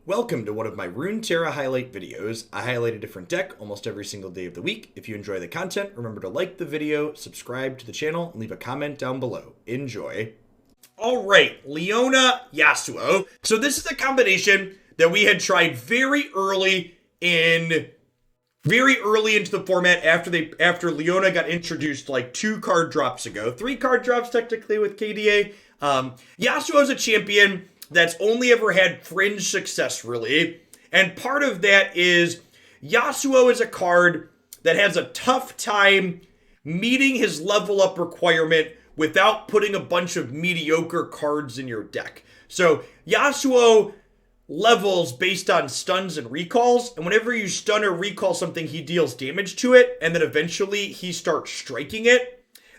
Welcome to one of my Runeterra highlight videos. I highlight a different deck almost every single day of the week. If you enjoy the content, remember to like the video, subscribe to the channel, and leave a comment down below. Enjoy. Alright, Leona, Yasuo. So this is a combination that we had tried very early into the format after Leona got introduced like 2 card drops ago. 3 card drops technically with KDA. Yasuo is a champion that's only ever had fringe success, really. And part of that is Yasuo is a card that has a tough time meeting his level up requirement without putting a bunch of mediocre cards in your deck. So Yasuo levels based on stuns and recalls, and whenever you stun or recall something, he deals damage to it, and then eventually he starts striking it.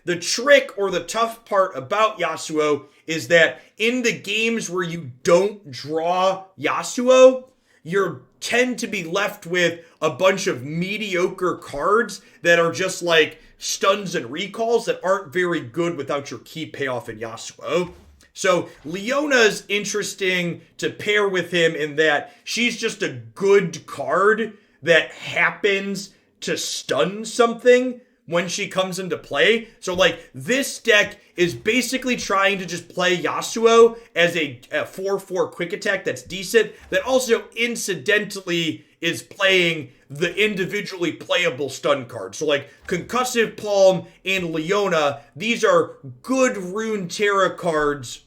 The trick or the tough part about Yasuo is that in the games where you don't draw Yasuo, you tend to be left with a bunch of mediocre cards that are just like stuns and recalls that aren't very good without your key payoff in Yasuo. So Leona's interesting to pair with him in that she's just a good card that happens to stun something when she comes into play. So like this deck is basically trying to just play Yasuo as a 4/4 quick attack that's decent, that also incidentally is playing the individually playable stun cards. So like Concussive Palm and Leona, these are good Runeterra cards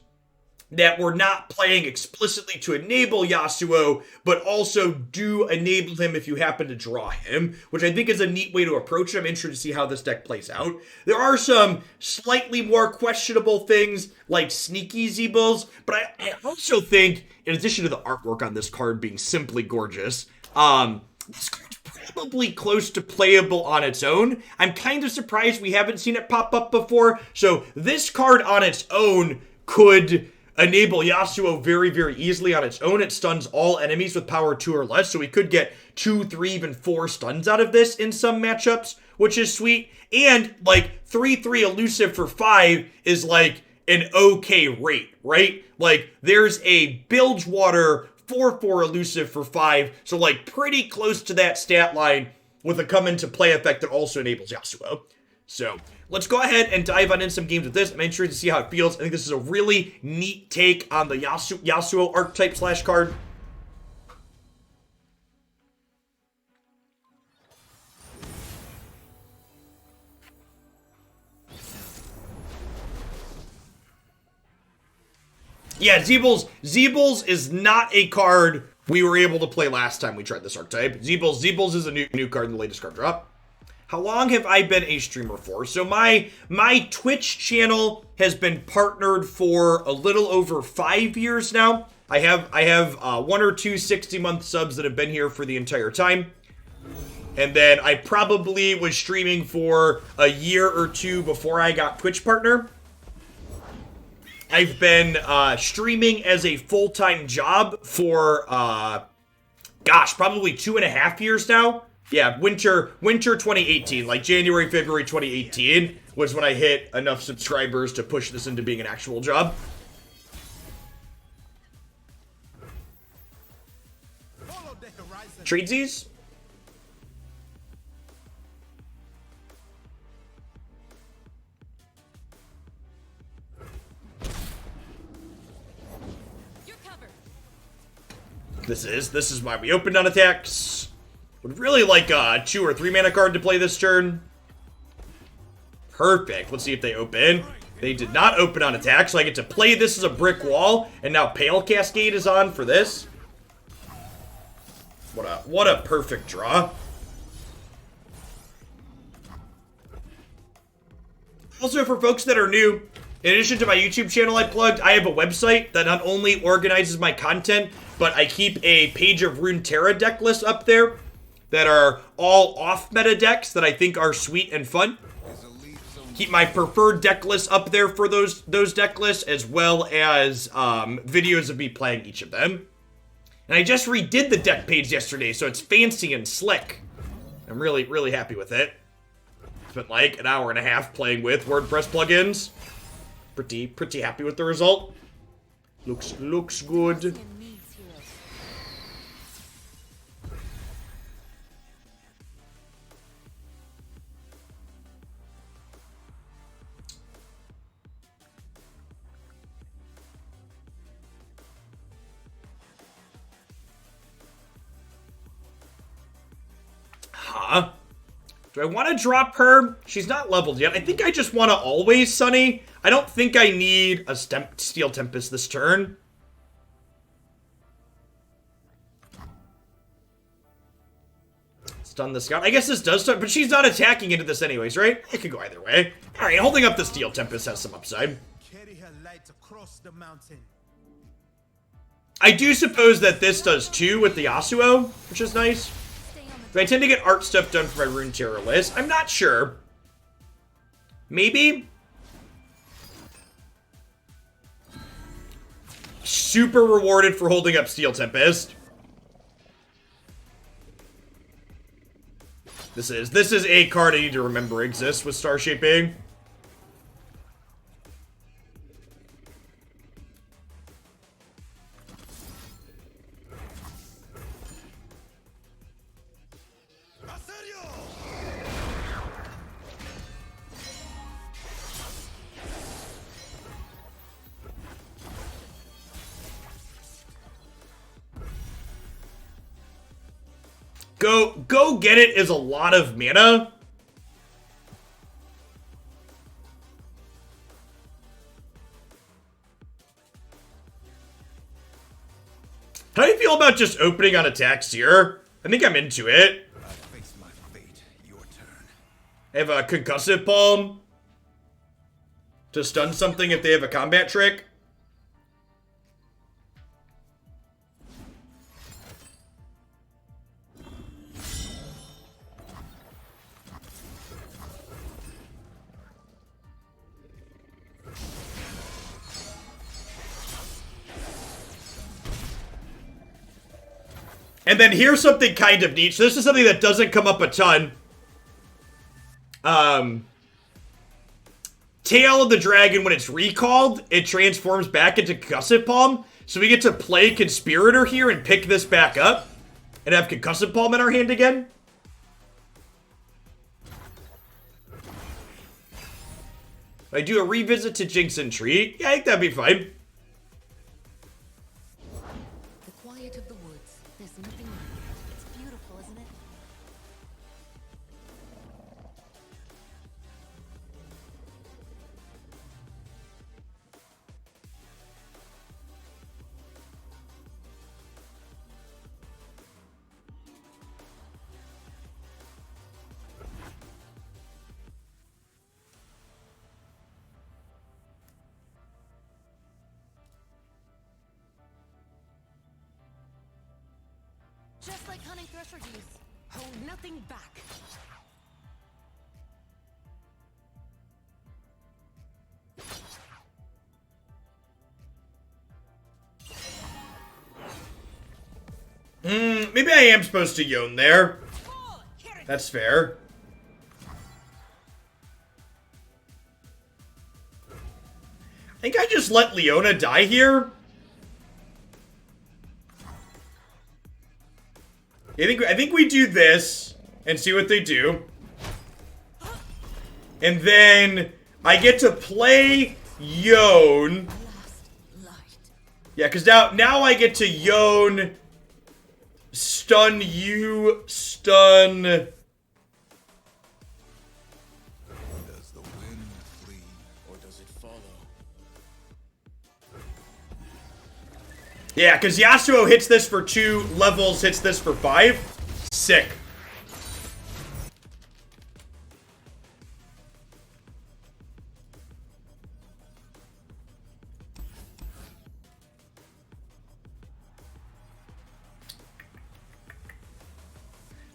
that we're not playing explicitly to enable Yasuo, but also do enable him if you happen to draw him, which I think is a neat way to approach it. I'm interested to see how this deck plays out. There are some slightly more questionable things, like sneaky Zeebles, but I also think, in addition to the artwork on this card being simply gorgeous, this card's probably close to playable on its own. I'm kind of surprised we haven't seen it pop up before, so this card on its own could enable Yasuo very, very easily on its own. It stuns all enemies with power 2 or less, so we could get 2, 3, even 4 stuns out of this in some matchups, which is sweet. And like 3/3 elusive for 5 is like an okay rate, right? Like there's a Bilgewater 4/4 elusive for 5, so like pretty close to that stat line with a come into play effect that also enables Yasuo. So let's go ahead and dive on in some games with this. I'm interested to see how it feels. I think this is a really neat take on the Yasuo archetype slash card. Yeah, Zeebles is not a card we were able to play last time we tried this archetype. Zeebles is a new card in the latest card drop. How long have I been a streamer for? So my Twitch channel has been partnered for a little over 5 years now. I have 1 or 2 60-month subs that have been here for the entire time. And then I probably was streaming for a year or 2 before I got Twitch partner. I've been streaming as a full-time job for, probably 2.5 years now. Yeah, winter 2018, like January, February 2018 was when I hit enough subscribers to push this into being an actual job. Tradesies? This is why we opened on attacks. Would really like a 2 or 3 mana card to play this turn. Perfect. Let's see if they open. They did not open on attack, so I get to play this as a brick wall, and now Pale Cascade is on for this. What a perfect draw. Also, for folks that are new, in addition to my YouTube channel I plugged, I have a website that not only organizes my content, but I keep a page of Runeterra deck lists up there that are all off-meta decks that I think are sweet and fun. Keep my preferred deck lists up there for those deck lists, as well as videos of me playing each of them. And I just redid the deck page yesterday, so it's fancy and slick. I'm really, really happy with it. Spent like an hour and a half playing with WordPress plugins. Pretty happy with the result. Looks good. Leona. Do I want to drop her? She's not leveled yet. I think I just want to always Sunny. I don't think I need a Steel Tempest this turn. Stun the scout. I guess this does stun, but she's not attacking into this anyways, right? It could go either way. All right, holding up the Steel Tempest has some upside. Carry her light across the mountain. I do suppose that this does too with the Yasuo, which is nice. Do I tend to get art stuff done for my Runeterra list? I'm not sure. Maybe? Super rewarded for holding up Steel Tempest. This is a card I need to remember exists with Star Shaping. Go get it is a lot of mana. How do you feel about just opening on attacks here? I think I'm into it. I face my fate. Your turn. I have a Concussive Palm to stun something if they have a combat trick. And then here's something kind of neat. So this is something that doesn't come up a ton. Tail of the Dragon, when it's recalled, it transforms back into Concussive Palm. So we get to play Conspirator here and pick this back up. And have Concussive Palm in our hand again. I do a revisit to Jinx and Tree. Yeah, I think that'd be fine. The quiet of the woods. There's nothing like it. It's beautiful, isn't it? Just like hunting thresher geese. Hold nothing back. Maybe I am supposed to Yone there. That's fair. I think I just let Leona die here. I think we do this and see what they do. And then I get to play Yone. Yeah, because now I get to Yone, stun you, stun. Does the wind flee or does it follow? Yeah, because Yasuo hits this for 2 levels, hits this for 5. Sick.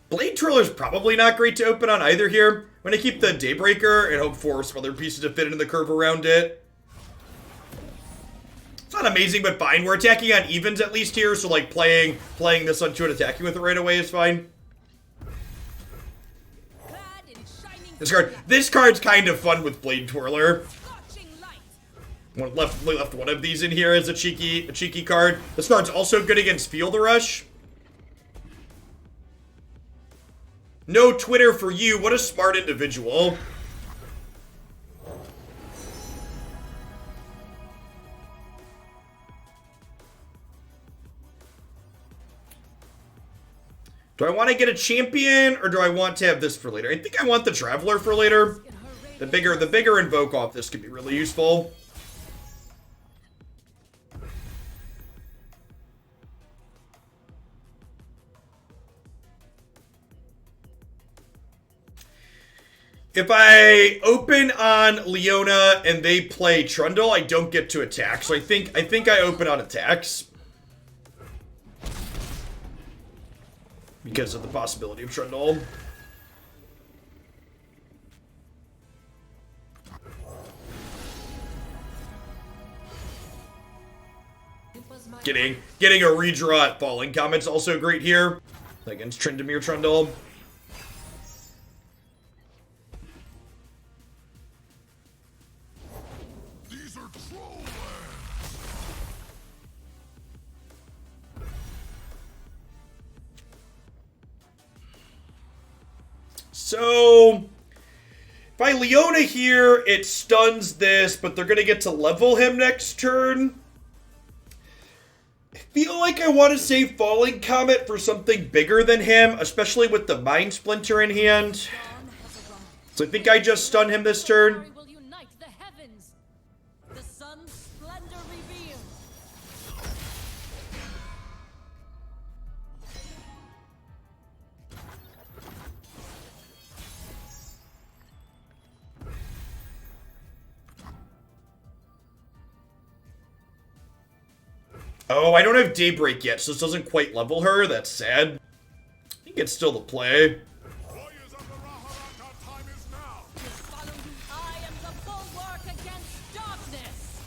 Blade Twirler's probably not great to open on either here. I'm going to keep the Daybreaker and hope for some other pieces to fit into the curve around it. It's not amazing, but fine. We're attacking on evens at least here, so like playing this on 2 and attacking with it right away is fine. This card's kind of fun with Blade Twirler. Left one of these in here as a cheeky card. This card's also good against Field Rush. No Twitter for you. What a smart individual. Do I want to get a champion, or do I want to have this for later? I think I want the Traveler for later. The bigger invoke off this could be really useful. If I open on Leona and they play Trundle, I don't get to attack. So I think I open on attacks. Because of the possibility of Trundle. Getting a redraw at Falling Comet's also great here. Against Tryndamere Trundle. These are troll lands. So, if I Leona here, it stuns this, but they're going to get to level him next turn. I feel like I want to save Falling Comet for something bigger than him, especially with the Mind Splinter in hand. So I think I just stun him this turn. Will unite the heavens. The sun's splendor revealed. Oh, I don't have Daybreak yet, so this doesn't quite level her. That's sad. I think it's still the play. Warriors of the Raharaka, time is now. Follow you. I am the bulwark against darkness.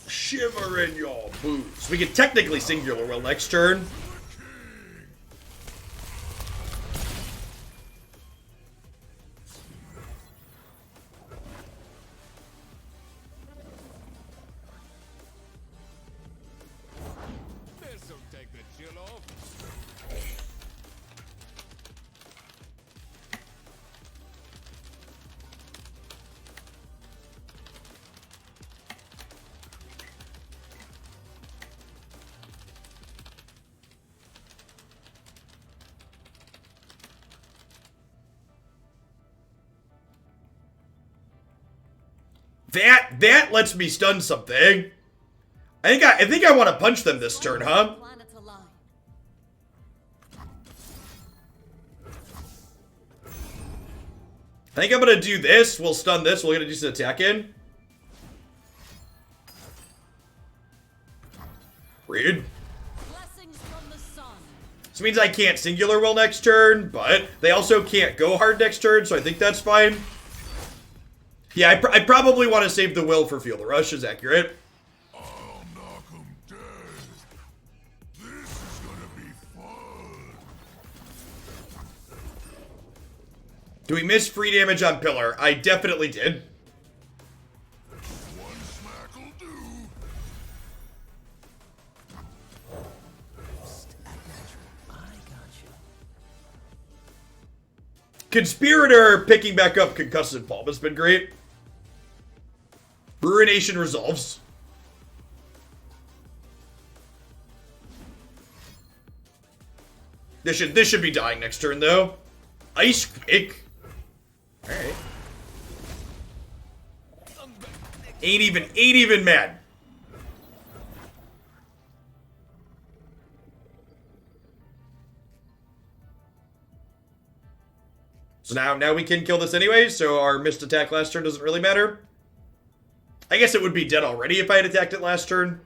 Shiver in your boots. We can technically Singular Will next turn. This'll take the chill off. That lets me stun something. I think I want to punch them this turn, huh? Planets align. I think I'm gonna do this. We'll stun this. We're gonna do some attack in. Rude. Blessings from the sun. This means I can't Singular Will next turn, but they also can't go hard next turn, so I think that's fine. Yeah, I probably want to save the will for Feel the Rush, is accurate. I'll knock 'em dead. This is gonna be fun. Do we miss free damage on Pillar? I definitely did. One smack'll do. Conspirator picking back up Concussive Palm has been great. Ruination resolves. This should be dying next turn though. Ice Quake. Alright. Ain't even mad. So now we can kill this anyway, so our missed attack last turn doesn't really matter. I guess it would be dead already if I had attacked it last turn.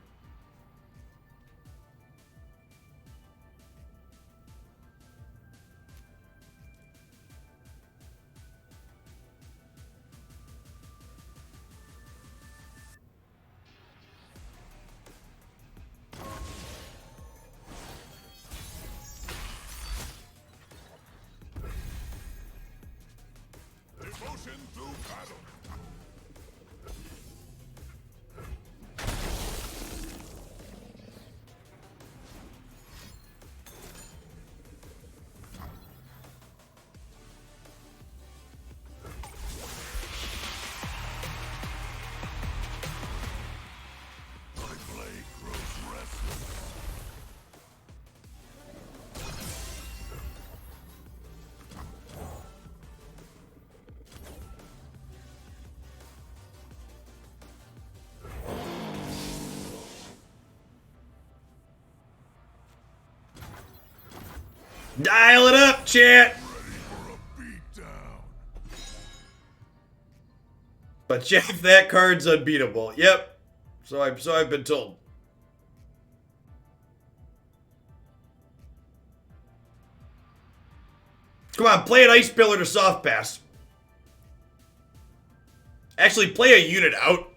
Devotion through battle. Dial it up, chat. But Jeff, that card's unbeatable. Yep. So I've been told. Come on, play an Ice Pillar to Soft Pass. Actually, play a unit out.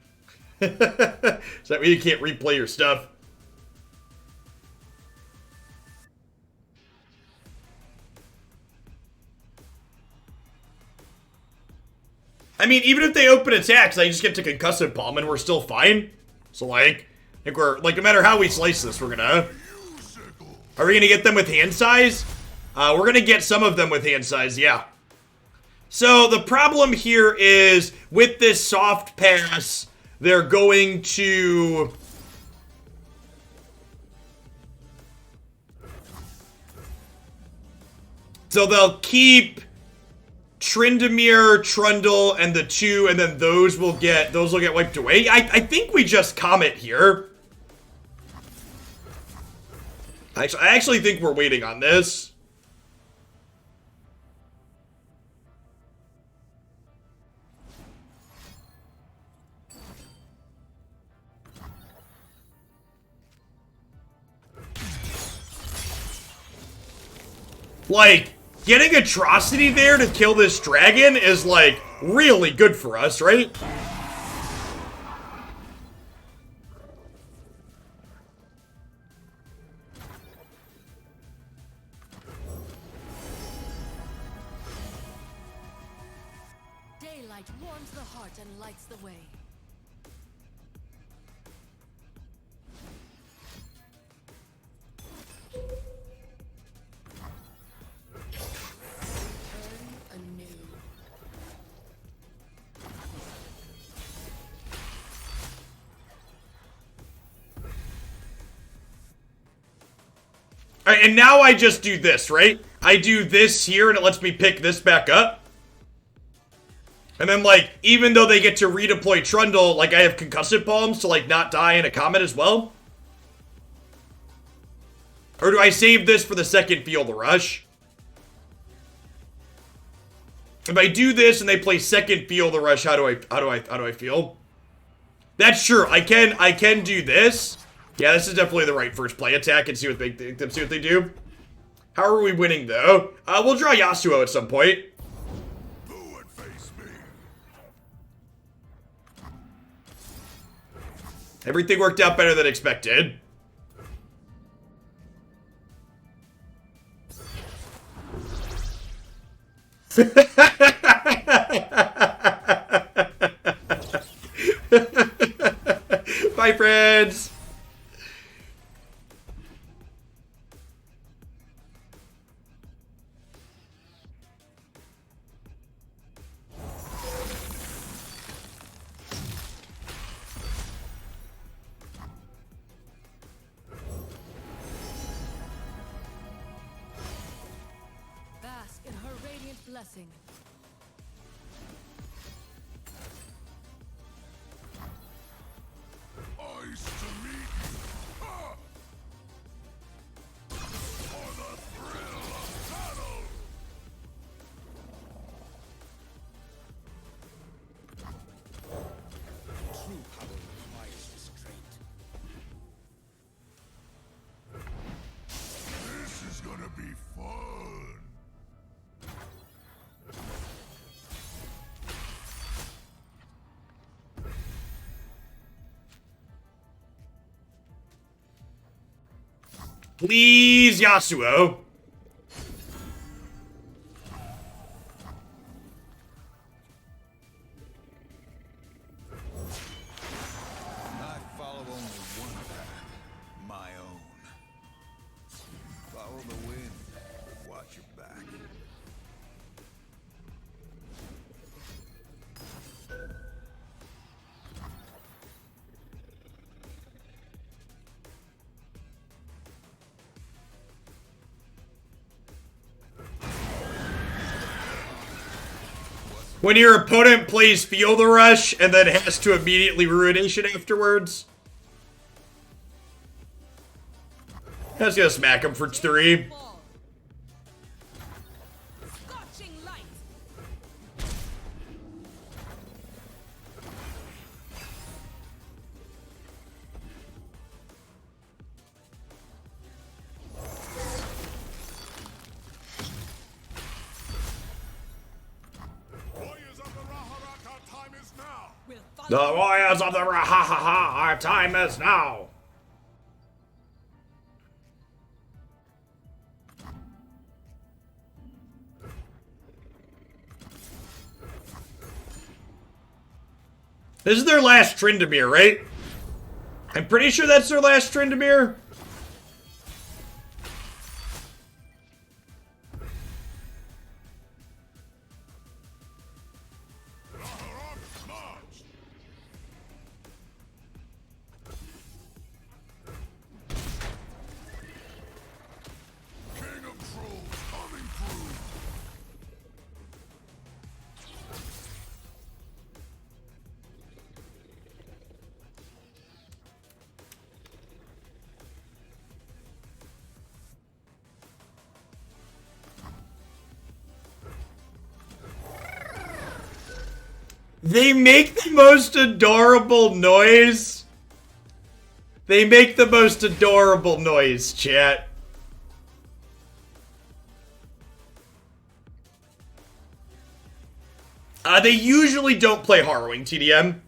So that way you can't replay your stuff. I mean, even if they open attacks, I just get to Concussive Palm and we're still fine. So, like, I think we're, like, no matter how we slice this, we're gonna... Are we gonna get them with hand size? We're gonna get some of them with hand size, yeah. So, the problem here is, with this soft pass, they're going to... So they'll keep Tryndamere, Trundle, and the 2, and then those will get wiped away. I think we just Comet here. I actually think we're waiting on this. Like, getting Atrocity there to kill this dragon is, like, really good for us, right? Daylight warms the heart and lights the way. Alright, and now I just do this, right? I do this here, and it lets me pick this back up. And then, like, even though they get to redeploy Trundle, like, I have Concussive Palms to, like, not die in a Comet as well? Or do I save this for the second Field Rush? If I do this and they play second Field Rush, how do I feel? That's true. I can do this. Yeah, this is definitely the right first play attack and see what they do. How are we winning though? We'll draw Yasuo at some point. Everything worked out better than expected. Bye, friends. Bask in her radiant blessing. Ice to meet you. Ha! For the thrill of battle. True power requires restraint. This is gonna be fun. Please, Yasuo. I follow only one path, my own. Follow the wind, but watch your back. When your opponent plays Field Rush and then has to immediately Ruination afterwards. I was gonna smack him for 3. The warriors of the Rahahaha, our time is now. This is their last Tryndamere, right? I'm pretty sure that's their last Tryndamere. King of Trolls coming through. They make the most adorable noise. They make the most adorable noise, chat. They usually don't play Harrowing TDM.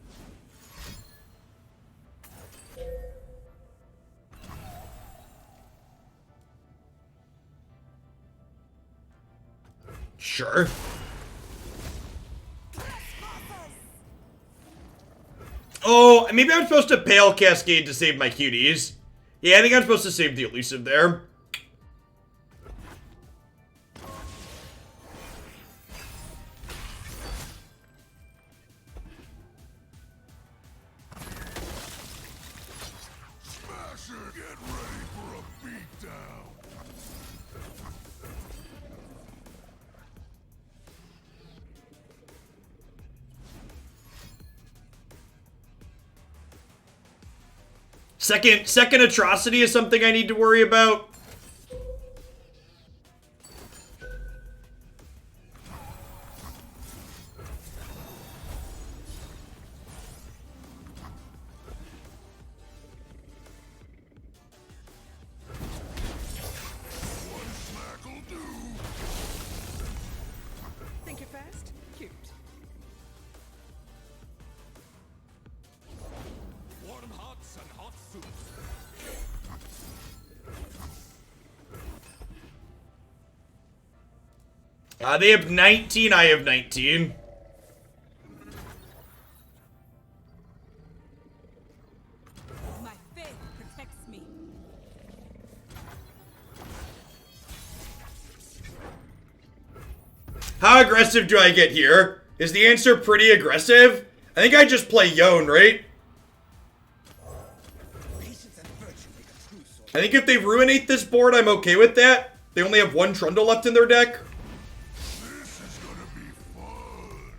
Sure. Oh, maybe I'm supposed to Pale Cascade to save my cuties. Yeah, I think I'm supposed to save the elusive there. Smasher, get ready for a beatdown. Second atrocity is something I need to worry about. One smack'll do. Think you're fast? Cute. Warm hots and hot soups. They have 19, I have 19. My faith protects me. How aggressive do I get here? Is the answer pretty aggressive? I think I just play Yone, right? I think if they ruinate this board, I'm okay with that. They only have one Trundle left in their deck. This is gonna be fun.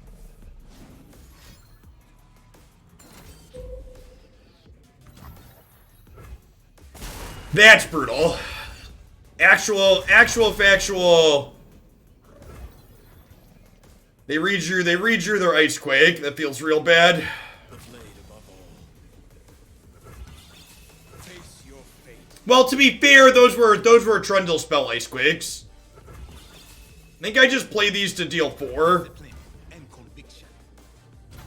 That's brutal. Actual factual. They redrew their Ice Quake. That feels real bad. The blade above all. Face your fate. Well, to be fair, those were Trundle spell Ice Quakes. I think I just play these to deal 4. Discipline and conviction.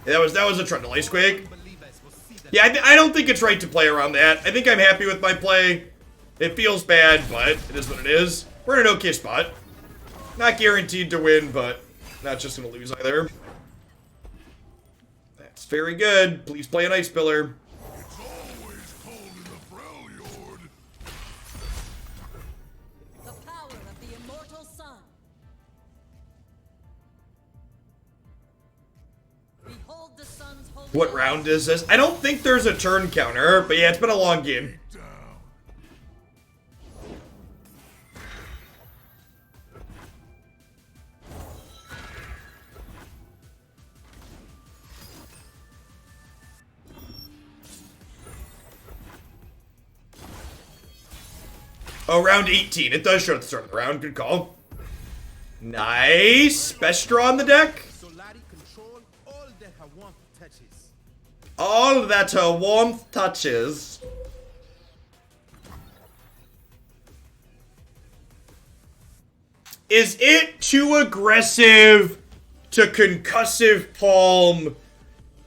Yeah, that was a Trundle Ice Quake. Believers will see that. Yeah, I don't think it's right to play around that. I think I'm happy with my play. It feels bad, but it is what it is. We're in an okay spot. Not guaranteed to win, but not just gonna lose either. That's very good. Please play an Ice Pillar. It's always cold in the Freljord. The power of the immortal sun. Behold the sun's holy. What round is this? I don't think there's a turn counter, but yeah, it's been a long game. Down. Oh, round 18. It does show at the start of the round. Good call. Nice. Best draw on the deck. Solari control all that her warmth touches. All that her warmth touches. Is it too aggressive to concussive palm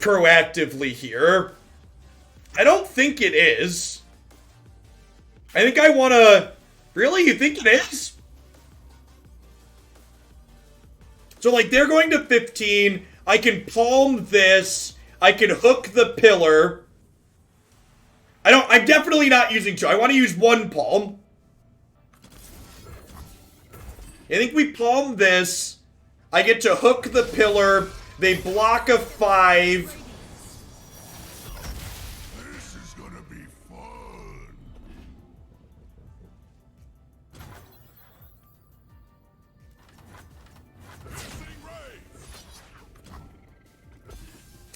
proactively here. I don't think it is. I think I want to... Really? You think it is? So, like, they're going to 15. I can palm this. I can hook the pillar. I'm definitely not using 2. I want to use 1 palm. I think we palm this. I get to hook the pillar. They block a 5. This is gonna be fun.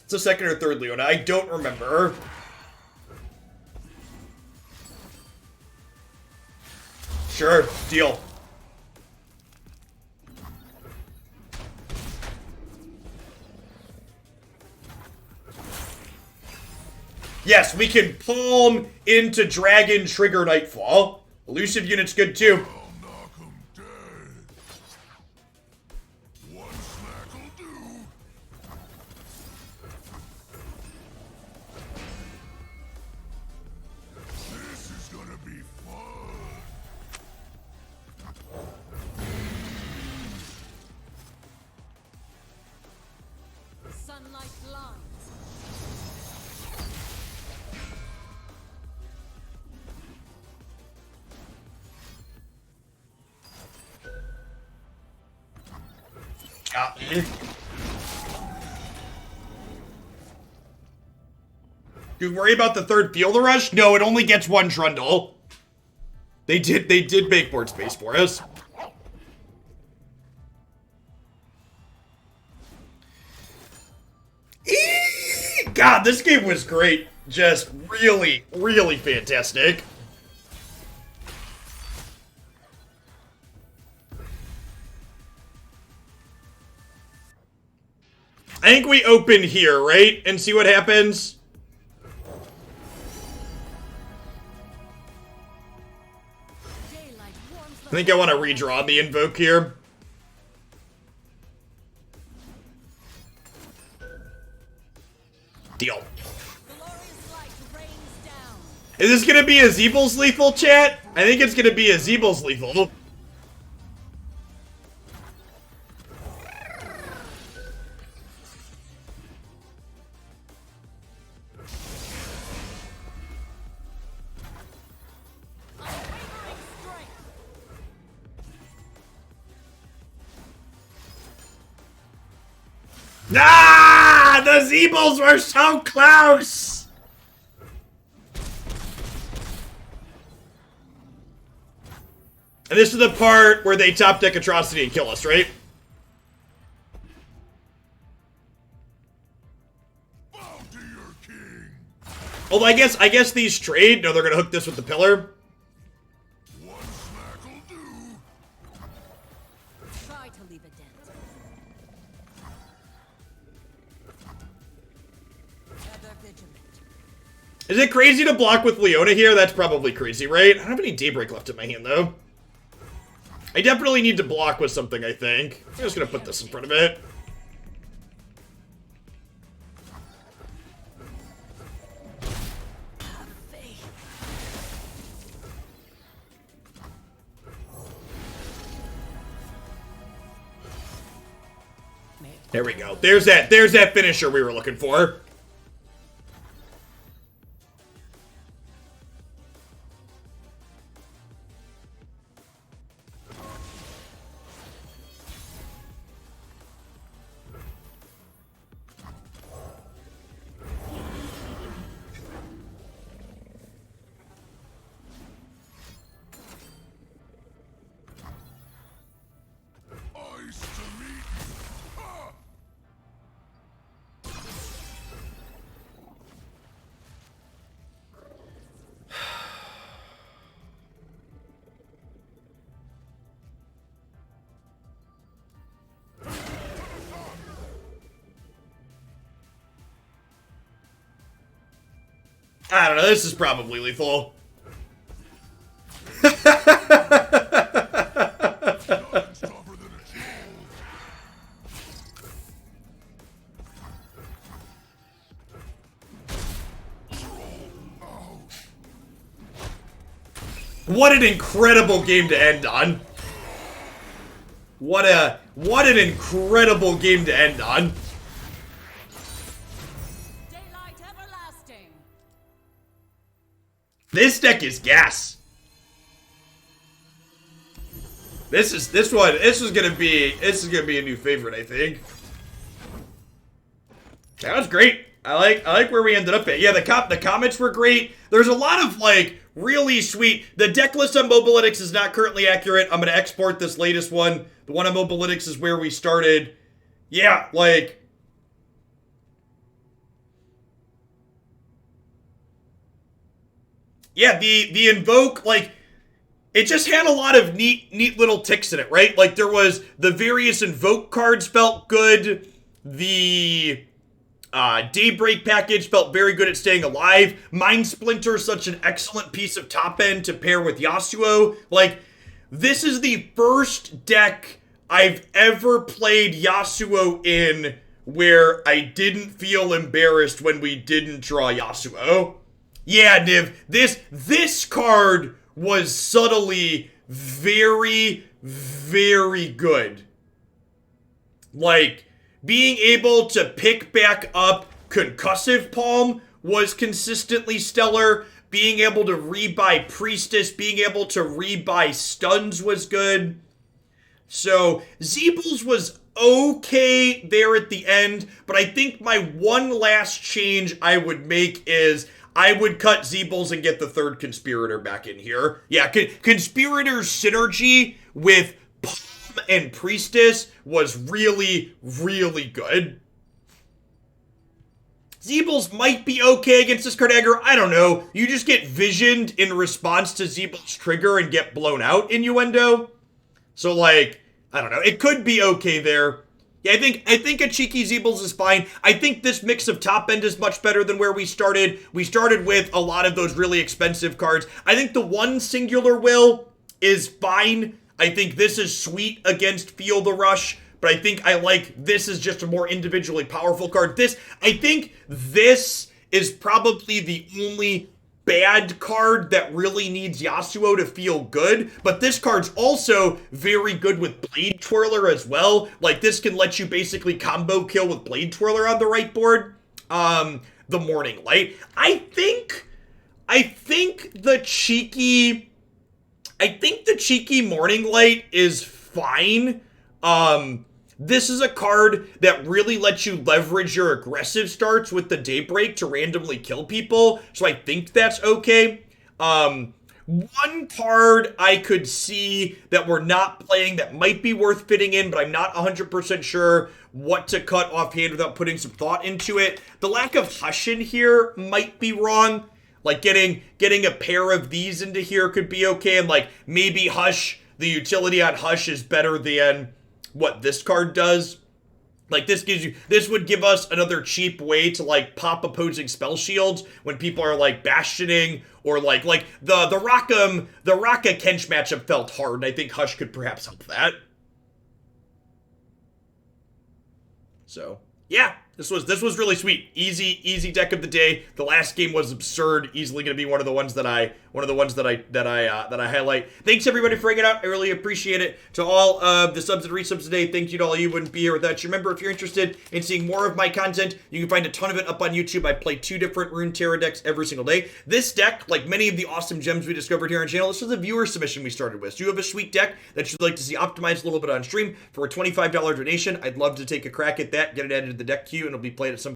It's a second or third Leona. I don't remember. Sure, deal. Yes, we can palm into Dragon Trigger Nightfall. Elusive unit's good too. I'll knock 'em dead. One snack'll do. This is gonna be fun. Sunlight blinds. Got me. Do you worry about the third field rush? No, it only gets 1 Trundle. They did make board space for us. God, this game was great. Just really, really fantastic. I think we open here, right? And see what happens. I think I want to redraw the invoke here. Deal. Is this gonna be a Zeebel's lethal, chat? I think it's gonna be a Zeebel's lethal. Ah! The Zeebels were so close! And this is the part where they top deck Atrocity and kill us, right? Bow to your king. Although I guess these trade. No, they're gonna hook this with the pillar. One snack'll do. Try to leave a dent. Ever vigilant. Is it crazy to block with Leona here? That's probably crazy, right? I don't have any Daybreak left in my hand, though. I definitely need to block with something, I think. I'm just gonna put this in front of it. There we go. There's that finisher we were looking for. Ice to meet. Ha! I don't know, this is probably lethal. Nothing's tougher than a troll. What an incredible game to end on. What an incredible game to end on. Daylight everlasting. This deck is gas. This is gonna be a new favorite, I think. That was great. I like where we ended up at. Yeah, the comments were great. There's a lot of like really sweet. The deck list on Mobalytics is not currently accurate. I'm gonna export this latest one. The one on Mobalytics is where we started. Yeah, like. Yeah, the Invoke, like, it just had a lot of neat little ticks in it, right? Like, there was the various Invoke cards felt good. The Daybreak package felt very good at staying alive. Mind Splinter, such an excellent piece of top end to pair with Yasuo. Like, this is the first deck I've ever played Yasuo in where I didn't feel embarrassed when we didn't draw Yasuo. Yeah, Niv, this card was subtly very, very good. Like, being able to pick back up Concussive Palm was consistently stellar. Being able to rebuy Priestess, being able to rebuy Stuns was good. So, Zeebles was okay there at the end, but I think my one last change I would make is I would cut Zeebles and get the third Conspirator back in here. Yeah, Conspirator's synergy with Palm and Priestess was really, really good. Zeebles might be okay against this card aggro. I don't know. You just get visioned in response to Zeebles' trigger and get blown out, Innuendo. So, like, I don't know. It could be okay there. Yeah, I think a cheeky Zeebles is fine. I think this mix of top end is much better than where we started. We started with a lot of those really expensive cards. I think the one singular will is fine. I think this is sweet against Feel the Rush, but I think I like this is just a more individually powerful card. I think this is probably the only bad card that really needs Yasuo to feel good, but this card's also very good with Blade Twirler as well. Like, this can let you basically combo kill with Blade Twirler on the right board. The Morning Light. I think the cheeky Morning Light is fine. This is a card that really lets you leverage your aggressive starts with the Daybreak to randomly kill people, so I think that's okay. One card I could see that we're not playing that might be worth fitting in, but I'm not 100% sure what to cut offhand without putting some thought into it. The lack of Hush in here might be wrong. Like, getting a pair of these into here could be okay, and like maybe Hush, the utility on Hush is better than what this card does. Like, this would give us another cheap way to like pop opposing spell shields when people are like bastioning, or like the Raka Kench matchup felt hard, and I think Hush could perhaps help that. So yeah, this was really sweet. Easy deck of the day. The last game was absurd. Easily going to be one of the ones that I highlight. Thanks everybody for hanging out. I really appreciate it. To all of the subs and resubs today, thank you to all you. Wouldn't be here without you. Remember, if you're interested in seeing more of my content, you can find a ton of it up on YouTube. I play 2 different Runeterra decks every single day. This deck, like many of the awesome gems we discovered here on the channel, this was a viewer submission we started with. So you have a sweet deck that you'd like to see optimized a little bit on stream for a $25 donation. I'd love to take a crack at that, get it added to the deck queue, and it'll be played at some